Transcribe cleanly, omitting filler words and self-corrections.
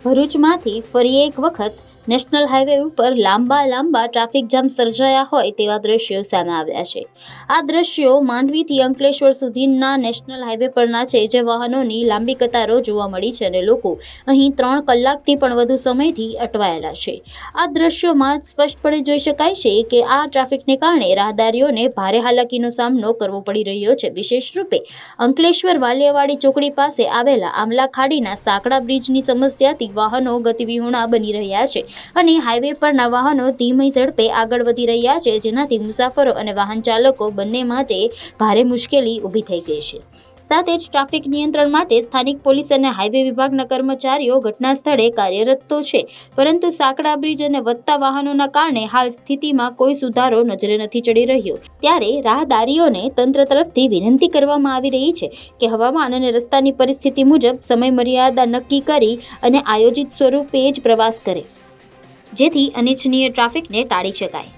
ભરૂચમાંથી ફરી એક વખત નેશનલ હાઈવે ઉપર લાંબા ટ્રાફિક જામ સર્જાયા હોય તેવા દ્રશ્યો સામે આવ્યા છે। આ દ્રશ્યો માંડવીથી અંકલેશ્વર સુધીના નેશનલ હાઈવે પરના છે, જે વાહનોની લાંબી કતારો જોવા મળી છે અને લોકો અહીં 3 કલાકથી પણ વધુ સમયથી અટવાયેલા છે। આ દ્રશ્યોમાં સ્પષ્ટપણે જોઈ શકાય છે કે આ ટ્રાફિકને કારણે રાહદારીઓને ભારે હાલાકીનો સામનો કરવો પડી રહ્યો છે। વિશેષ રૂપે અંકલેશ્વર વાલિયાવાડી ચોકડી પાસે આવેલા આમલા ખાડીના સાંકડા બ્રિજની સમસ્યાથી વાહનો ગતિવિહોણા બની રહ્યા છે અને હાઈવે પરના વાહનો ધીમી ઝડપે આગળ વધી રહ્યા છે, જેનાથી મુસાફરો અને વાહન ચાલકો બંને માટે ભારે મુશ્કેલી ઊભી થઈ ગઈ છે। સાથે જ ટ્રાફિક નિયંત્રણ માટે સ્થાનિક પોલીસ અને હાઈવે વિભાગના કર્મચારીઓ ઘટના સ્થળે કાર્યરત તો છે, પરંતુ સાંકડા બ્રિજ અને વધતા વાહનોના કારણે હાલ સ્થિતિમાં કોઈ સુધારો નજરે નથી ચડી રહ્યો। ત્યારે રાહદારીઓને તંત્ર તરફથી વિનંતી કરવામાં આવી રહી છે કે હવામાન અને રસ્તાની પરિસ્થિતિ મુજબ સમય મર્યાદા નક્કી કરી અને આયોજિત સ્વરૂપે જ પ્રવાસ કરે, જેથી અનિચ્છનીય ટ્રાફિકને ટાળી શકાય।